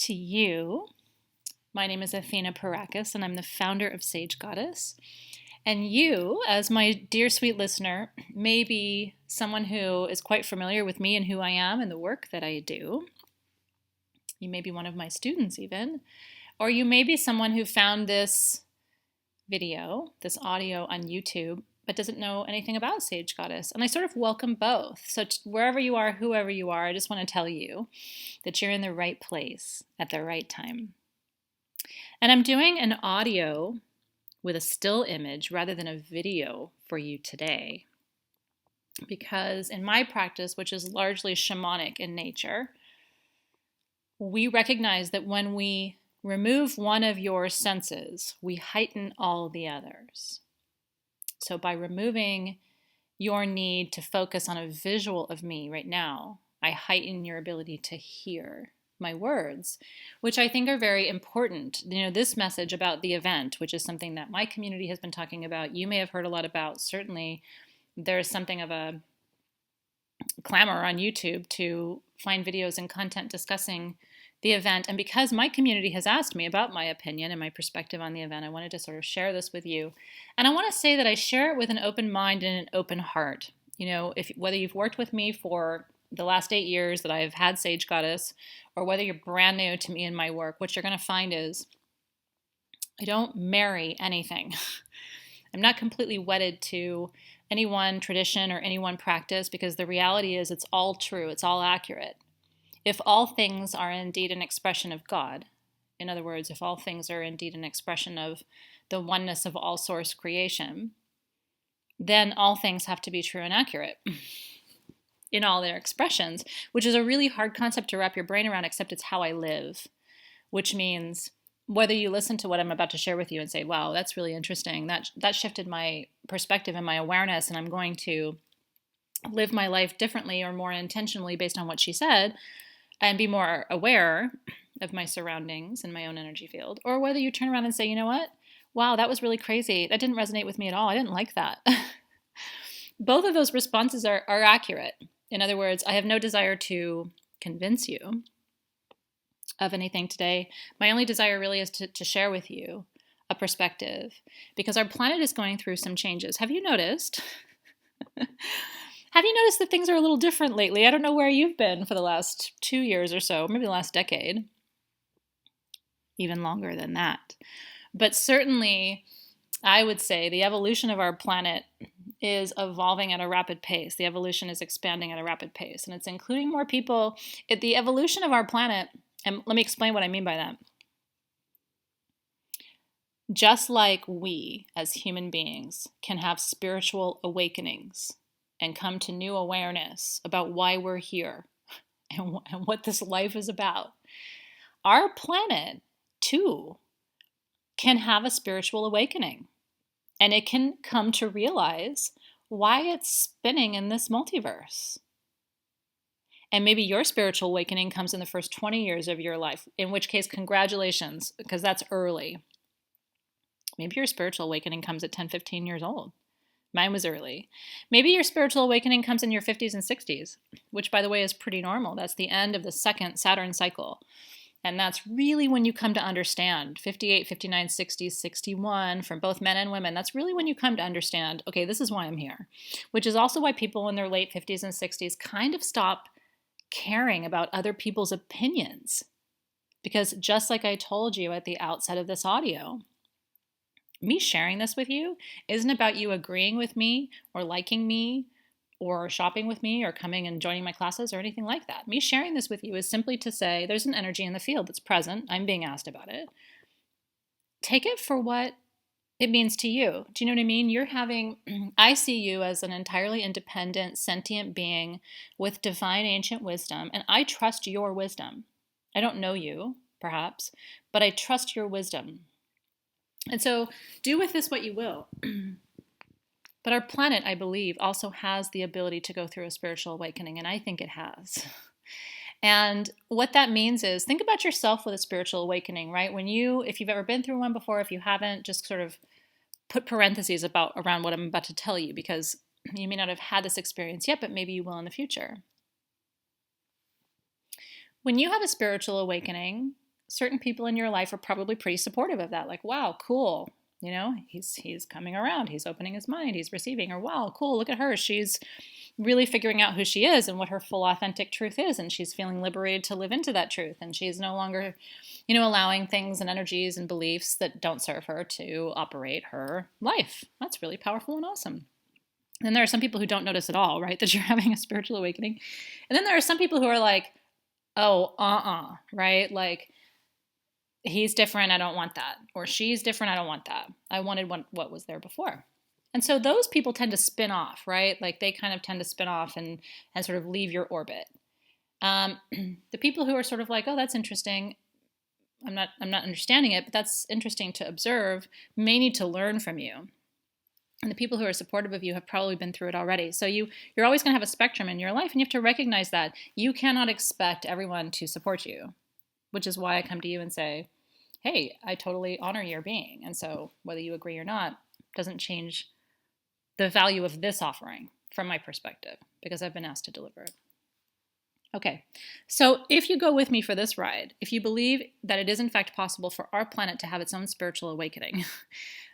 to you. My name is Athena Parakis, and I'm the founder of Sage Goddess. And you, as my dear sweet listener, may be someone who is quite familiar with me and who I am and the work that I do. You may be one of my students even, or you may be someone who found this video, this audio on YouTube, but doesn't know anything about Sage Goddess. And I sort of welcome both. So wherever you are, whoever you are, I just want to tell you that you're in the right place at the right time. And I'm doing an audio with a still image rather than a video for you today. Because in my practice, which is largely shamanic in nature, we recognize that when we remove one of your senses, we heighten all the others. So by removing your need to focus on a visual of me right now, I heighten your ability to hear my words, which I think are very important. You know, this message about the event, which is something that my community has been talking about, you may have heard a lot about. Certainly, there's something of a clamor on YouTube to find videos and content discussing the event. And because my community has asked me about my opinion and my perspective on the event, I wanted to sort of share this with you. And I want to say that I share it with an open mind and an open heart. You know, whether you've worked with me for the last 8 years that I've had Sage Goddess, or whether you're brand new to me and my work, what you're going to find is I don't marry anything. I'm not completely wedded to any one tradition or any one practice, because the reality is it's all true, it's all accurate. If all things are indeed an expression of God, in other words, if all things are indeed an expression of the oneness of all source creation, then all things have to be true and accurate in all their expressions, which is a really hard concept to wrap your brain around, except it's how I live, which means whether you listen to what I'm about to share with you and say, wow, that's really interesting, that shifted my perspective and my awareness, and I'm going to live my life differently or more intentionally based on what she said, and be more aware of my surroundings and my own energy field. Or whether you turn around and say, you know what? Wow, that was really crazy. That didn't resonate with me at all. I didn't like that. Both of those responses are accurate. In other words, I have no desire to convince you of anything today. My only desire really is to share with you a perspective, because our planet is going through some changes. Have you noticed? Have you noticed that things are a little different lately? I don't know where you've been for the last 2 years or so, maybe the last decade, even longer than that. But certainly, I would say the evolution of our planet is evolving at a rapid pace. The evolution is expanding at a rapid pace, and it's including more people. The evolution of our planet, and let me explain what I mean by that. Just like we, as human beings, can have spiritual awakenings and come to new awareness about why we're here and what this life is about, our planet, too, can have a spiritual awakening. And it can come to realize why it's spinning in this multiverse. And maybe your spiritual awakening comes in the first 20 years of your life, in which case, congratulations, because that's early. Maybe your spiritual awakening comes at 10, 15 years old. Mine was early. Maybe your spiritual awakening comes in your 50s and 60s, which, by the way, is pretty normal. That's the end of the second Saturn cycle. And that's really when you come to understand 58, 59, 60, 61 from both men and women. That's really when you come to understand, okay, this is why I'm here, which is also why people in their late 50s and 60s kind of stop caring about other people's opinions. Because just like I told you at the outset of this audio, me sharing this with you isn't about you agreeing with me or liking me or shopping with me or coming and joining my classes or anything like that. Me sharing this with you is simply to say there's an energy in the field that's present. I'm being asked about it. Take it for what it means to you. Do you know what I mean? I see you as an entirely independent, sentient being with divine ancient wisdom, and I trust your wisdom. I don't know you, perhaps, but I trust your wisdom. And so do with this what you will. But our planet, I believe, also has the ability to go through a spiritual awakening, and I think it has. And what that means is, think about yourself with a spiritual awakening, right? If you've ever been through one before, if you haven't, just sort of put parentheses around what I'm about to tell you, because you may not have had this experience yet, but maybe you will in the future. When you have a spiritual awakening, certain people in your life are probably pretty supportive of that. Like, wow, cool. He's coming around. He's opening his mind. He's receiving. Or, wow, cool. Look at her. She's really figuring out who she is and what her full authentic truth is. And she's feeling liberated to live into that truth. And she's no longer, allowing things and energies and beliefs that don't serve her to operate her life. That's really powerful and awesome. And there are some people who don't notice at all, right, that you're having a spiritual awakening. And then there are some people who are like, oh, right? Like, he's different, I don't want that. Or she's different, I don't want that. I wanted what was there before. And so those people tend to spin off, right? Like they kind of tend to spin off and sort of leave your orbit. The people who are sort of like, oh, that's interesting. I'm not understanding it, but that's interesting to observe, may need to learn from you. And the people who are supportive of you have probably been through it already. So you're always going to have a spectrum in your life, and you have to recognize that. You cannot expect everyone to support you, which is why I come to you and say, hey, I totally honor your being. And so whether you agree or not doesn't change the value of this offering from my perspective, because I've been asked to deliver it. Okay, so if you go with me for this ride, if you believe that it is in fact possible for our planet to have its own spiritual awakening,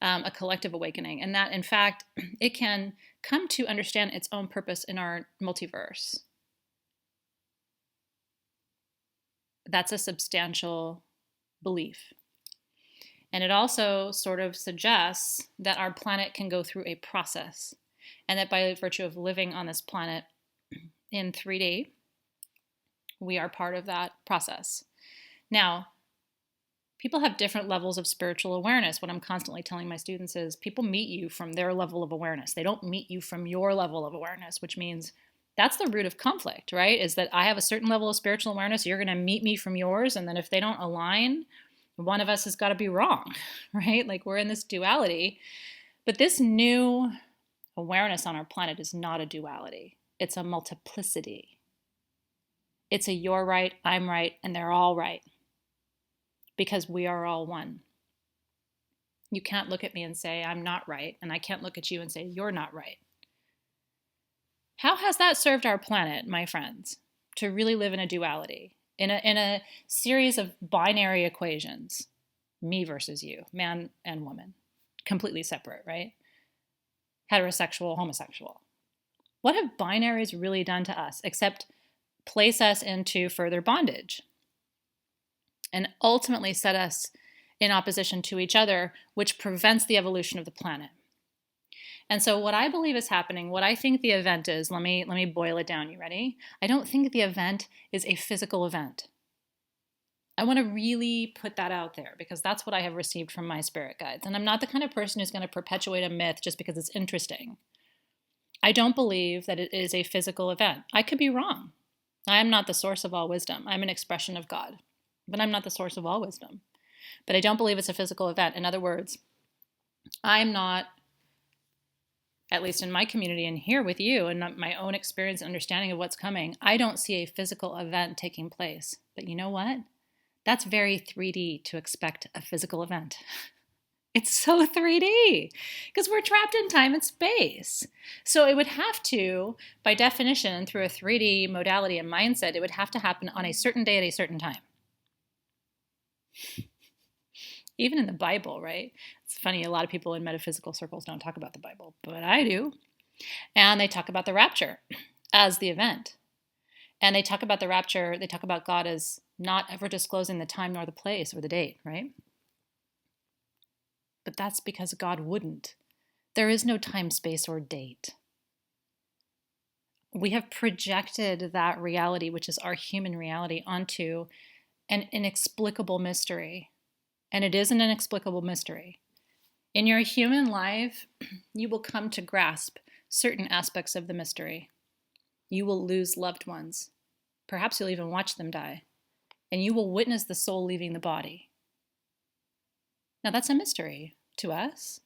a collective awakening, and that in fact it can come to understand its own purpose in our multiverse, that's a substantial belief. And it also sort of suggests that our planet can go through a process, and that by virtue of living on this planet in 3D, we are part of that process. Now, people have different levels of spiritual awareness. What I'm constantly telling my students is people meet you from their level of awareness. They don't meet you from your level of awareness, which means that's the root of conflict, right? Is that I have a certain level of spiritual awareness, you're going to meet me from yours, and then if they don't align, one of us has got to be wrong, right? Like we're in this duality. But this new awareness on our planet is not a duality. It's a multiplicity. It's a you're right, I'm right, and they're all right. Because we are all one. You can't look at me and say, I'm not right, and I can't look at you and say, you're not right. How has that served our planet, my friends, to really live in a duality, in a series of binary equations, me versus you, man and woman, completely separate, right? Heterosexual, homosexual. What have binaries really done to us except place us into further bondage and ultimately set us in opposition to each other, which prevents the evolution of the planet? And so what I believe is happening, what I think the event is, let me boil it down. You ready? I don't think the event is a physical event. I want to really put that out there because that's what I have received from my spirit guides. And I'm not the kind of person who's going to perpetuate a myth just because it's interesting. I don't believe that it is a physical event. I could be wrong. I am not the source of all wisdom. I'm an expression of God, but I'm not the source of all wisdom. But I don't believe it's a physical event. In other words, I'm not, at least in my community and here with you and my own experience and understanding of what's coming, I don't see a physical event taking place. But you know what? That's very 3D to expect a physical event. It's so 3D because we're trapped in time and space. So it would have to, by definition, through a 3D modality and mindset, it would have to happen on a certain day at a certain time. Even in the Bible, right? It's funny, a lot of people in metaphysical circles don't talk about the Bible, but I do. And they talk about the rapture as the event. And they talk about the rapture, they talk about God as not ever disclosing the time nor the place or the date, right? But that's because God wouldn't. There is no time, space, or date. We have projected that reality, which is our human reality, onto an inexplicable mystery. And it is an inexplicable mystery. In your human life, you will come to grasp certain aspects of the mystery. You will lose loved ones. Perhaps you'll even watch them die. And you will witness the soul leaving the body. Now that's a mystery to us,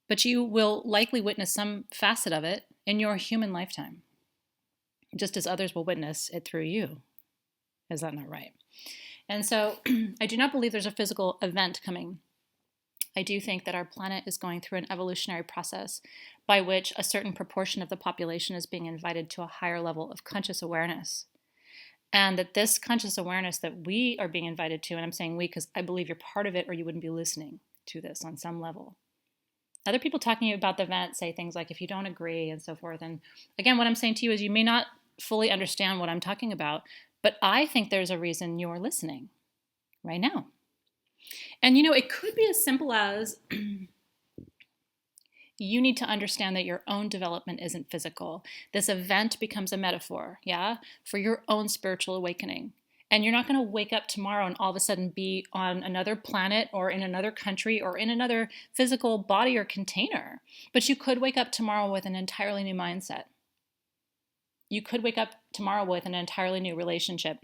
but you will likely witness some facet of it in your human lifetime, just as others will witness it through you. Is that not right? And so I do not believe there's a physical event coming. I do think that our planet is going through an evolutionary process by which a certain proportion of the population is being invited to a higher level of conscious awareness. And that this conscious awareness that we are being invited to, and I'm saying we because I believe you're part of it or you wouldn't be listening to this on some level. Other people talking about the event say things like, if you don't agree and so forth. And again, what I'm saying to you is you may not fully understand what I'm talking about, but I think there's a reason you're listening right now. And it could be as simple as you need to understand that your own development isn't physical. This event becomes a metaphor, for your own spiritual awakening. And you're not going to wake up tomorrow and all of a sudden be on another planet or in another country or in another physical body or container. But you could wake up tomorrow with an entirely new mindset. You could wake up tomorrow with an entirely new relationship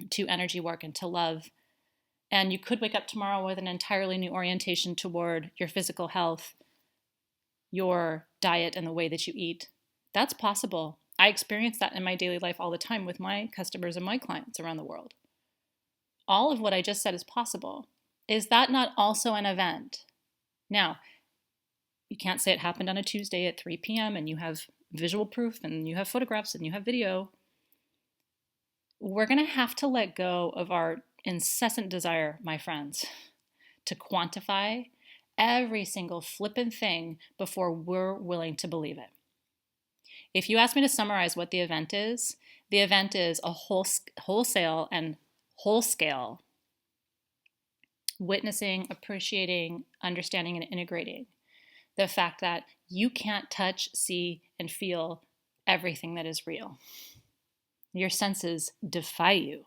to energy work and to love. And you could wake up tomorrow with an entirely new orientation toward your physical health, your diet, and the way that you eat. That's possible. I experience that in my daily life all the time with my customers and my clients around the world. All of what I just said is possible. Is that not also an event? Now, you can't say it happened on a Tuesday at 3 p.m. and you have visual proof and you have photographs and you have video. We're going to have to let go of our incessant desire, my friends, to quantify every single flippant thing before we're willing to believe it. If you ask me to summarize what the event is a wholesale and whole-scale witnessing, appreciating, understanding, and integrating the fact that you can't touch, see, and feel everything that is real. Your senses defy you.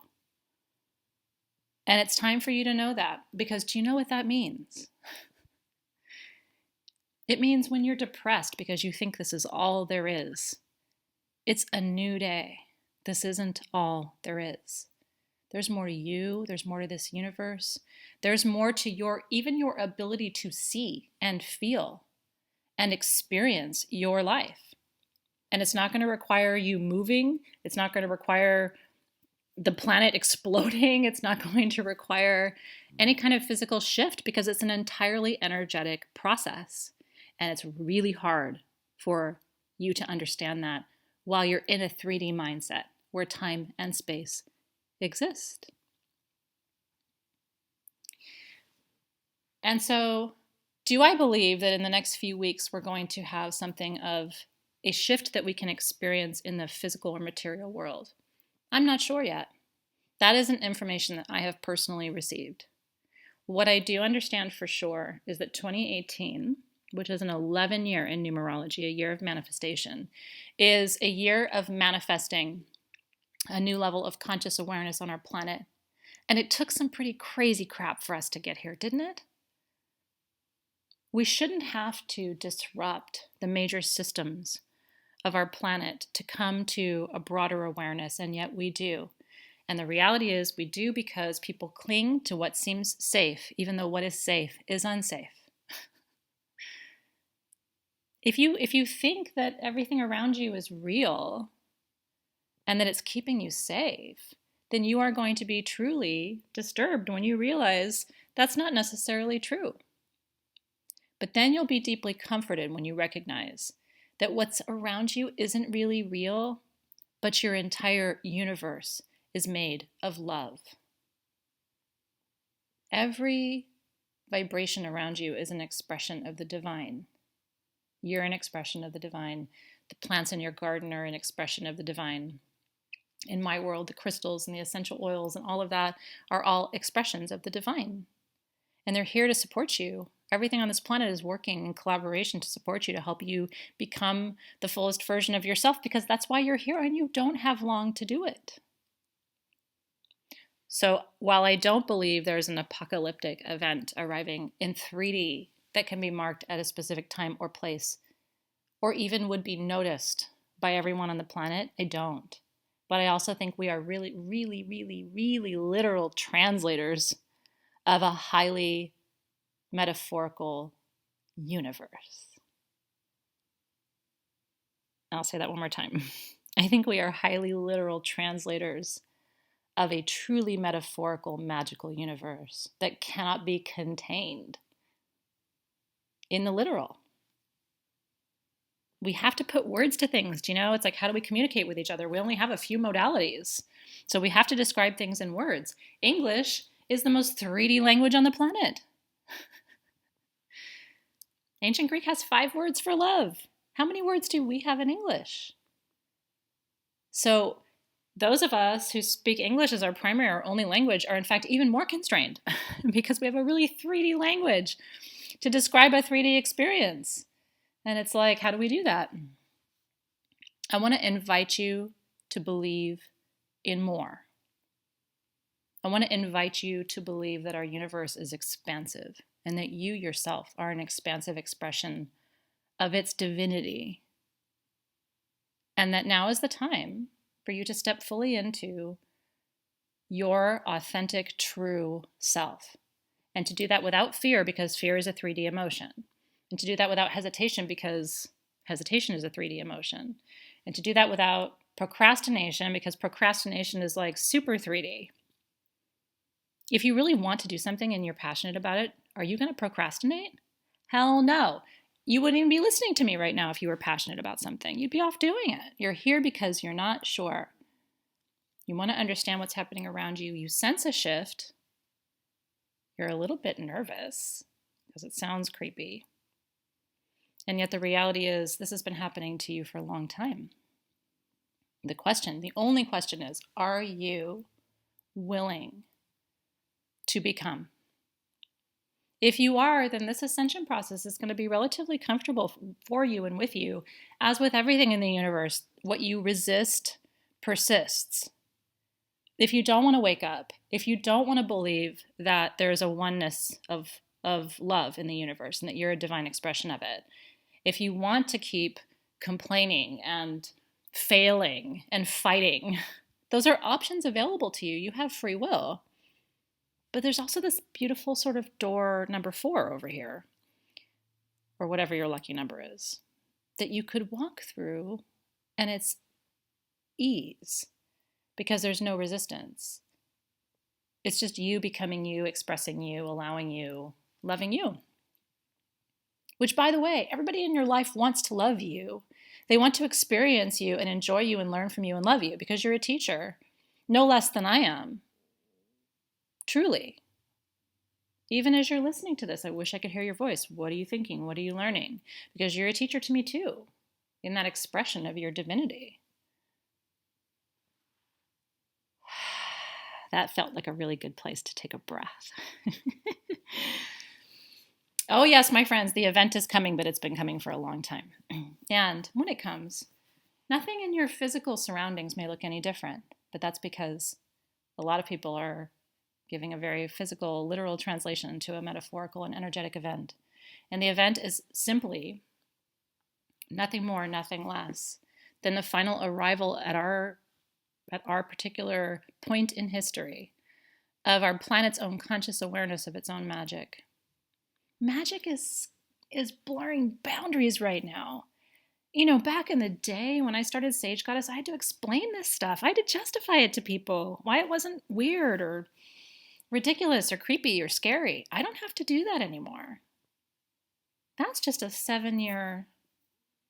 And it's time for you to know that, because do you know what that means? It means when you're depressed because you think this is all there is, it's a new day. This isn't all there is. There's more to you. There's more to this universe. There's more to even your ability to see and feel and experience your life. And it's not going to require you moving. It's not going to require the planet exploding. It's not going to require any kind of physical shift because it's an entirely energetic process. And it's really hard for you to understand that while you're in a 3D mindset where time and space exist. And so, do I believe that in the next few weeks we're going to have something of a shift that we can experience in the physical or material world? I'm not sure yet. That isn't information that I have personally received. What I do understand for sure is that 2018, which is an 11-year in numerology, a year of manifestation, is a year of manifesting a new level of conscious awareness on our planet. And it took some pretty crazy crap for us to get here, didn't it? We shouldn't have to disrupt the major systems of our planet to come to a broader awareness, and yet we do. And the reality is we do because people cling to what seems safe, even though what is safe is unsafe. If you think that everything around you is real and that it's keeping you safe, then you are going to be truly disturbed when you realize that's not necessarily true. But then you'll be deeply comforted when you recognize that what's around you isn't really real, but your entire universe is made of love. Every vibration around you is an expression of the divine. You're an expression of the divine. The plants in your garden are an expression of the divine. In my world, the crystals and the essential oils and all of that are all expressions of the divine. And they're here to support you. Everything on this planet is working in collaboration to support you, to help you become the fullest version of yourself, because that's why you're here and you don't have long to do it. So while I don't believe there's an apocalyptic event arriving in 3D that can be marked at a specific time or place, or even would be noticed by everyone on the planet, I don't. But I also think we are really, really, really, really literal translators of a highly metaphorical universe. I'll say that one more time. I think we are highly literal translators of a truly metaphorical, magical universe that cannot be contained in the literal. We have to put words to things, it's like, how do we communicate with each other? We only have a few modalities. So we have to describe things in words. English is the most 3D language on the planet. Ancient Greek has 5 words for love. How many words do we have in English? So those of us who speak English as our primary or only language are in fact even more constrained because we have a really 3D language to describe a 3D experience. And it's like, how do we do that? I want to invite you to believe in more. I want to invite you to believe that our universe is expansive and that you yourself are an expansive expression of its divinity. And that now is the time for you to step fully into your authentic, true self. And to do that without fear, because fear is a 3D emotion. And to do that without hesitation, because hesitation is a 3D emotion. And to do that without procrastination, because procrastination is like super 3D. If you really want to do something and you're passionate about it, are you going to procrastinate? Hell no. You wouldn't even be listening to me right now if you were passionate about something. You'd be off doing it. You're here because you're not sure. You want to understand what's happening around you. You sense a shift. You're a little bit nervous because it sounds creepy. And yet the reality is this has been happening to you for a long time. The only question is, are you willing to become? If you are, then this ascension process is going to be relatively comfortable for you and with you. As with everything in the universe, what you resist persists. If you don't want to wake up, if you don't want to believe that there's a oneness of love in the universe and that you're a divine expression of it, if you want to keep complaining and failing and fighting, those are options available to you. You have free will. But there's also this beautiful sort of door number 4 over here, or whatever your lucky number is, that you could walk through, and it's ease because there's no resistance. It's just you becoming you, expressing you, allowing you, loving you. Which, by the way, everybody in your life wants to love you. They want to experience you and enjoy you and learn from you and love you because you're a teacher, no less than I am. Truly. Even as you're listening to this, I wish I could hear your voice. What are you thinking? What are you learning? Because you're a teacher to me too, in that expression of your divinity. That felt like a really good place to take a breath. Oh yes, my friends, the event is coming, but it's been coming for a long time. And when it comes, nothing in your physical surroundings may look any different, but that's because a lot of people are giving a very physical, literal translation to a metaphorical and energetic event. And the event is simply nothing more, nothing less than the final arrival at our particular point in history of our planet's own conscious awareness of its own magic. Magic is blurring boundaries right now. You know, back in the day when I started Sage Goddess, I had to explain this stuff. I had to justify it to people, why it wasn't weird or ridiculous or creepy or scary. I don't have to do that anymore. That's just a 7-year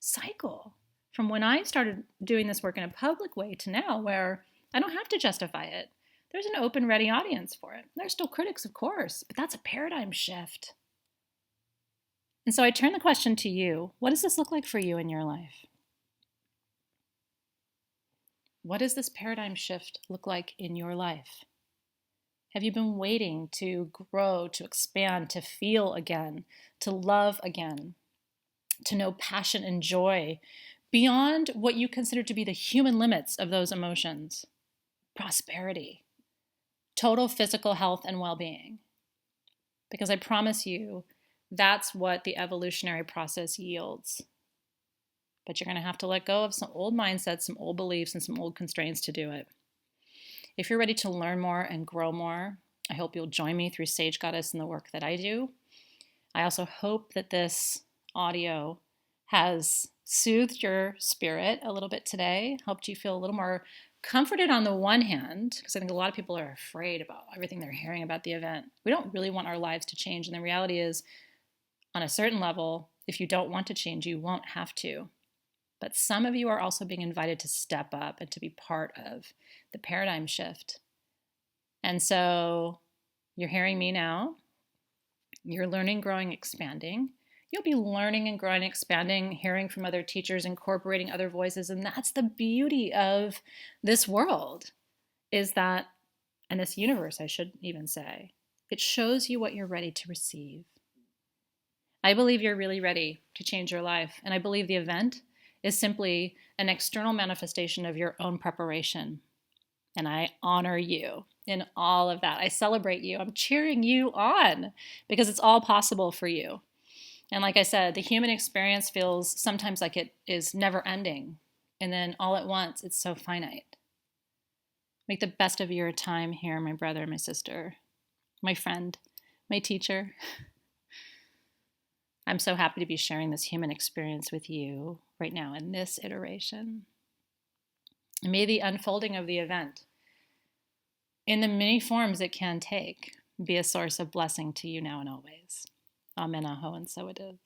cycle from when I started doing this work in a public way to now, where I don't have to justify it. There's an open, ready audience for it. There's still critics, of course, but that's a paradigm shift. And so I turn the question to you. What does this look like for you in your life? What does this paradigm shift look like in your life? Have you been waiting to grow, to expand, to feel again, to love again, to know passion and joy beyond what you consider to be the human limits of those emotions? Prosperity, total physical health and well-being. Because I promise you, that's what the evolutionary process yields. But you're going to have to let go of some old mindsets, some old beliefs, and some old constraints to do it. If you're ready to learn more and grow more, I hope you'll join me through Sage Goddess and the work that I do. I also hope that this audio has soothed your spirit a little bit today, helped you feel a little more comforted on the one hand, because I think a lot of people are afraid about everything they're hearing about the event. We don't really want our lives to change, and the reality is, on a certain level, if you don't want to change, you won't have to. But some of you are also being invited to step up and to be part of the paradigm shift. And so you're hearing me now. You're learning, growing, expanding. You'll be learning and growing, expanding, hearing from other teachers, incorporating other voices. And that's the beauty of this world, is that, and this universe, I should even say, it shows you what you're ready to receive. I believe you're really ready to change your life. And I believe the event is simply an external manifestation of your own preparation. And I honor you in all of that. I celebrate you. I'm cheering you on because it's all possible for you. And like I said, the human experience feels sometimes like it is never ending. And then all at once, it's so finite. Make the best of your time here, my brother, my sister, my friend, my teacher. I'm so happy to be sharing this human experience with you right now in this iteration. And may the unfolding of the event, in the many forms it can take, be a source of blessing to you now and always. Amen, aho, and so it is.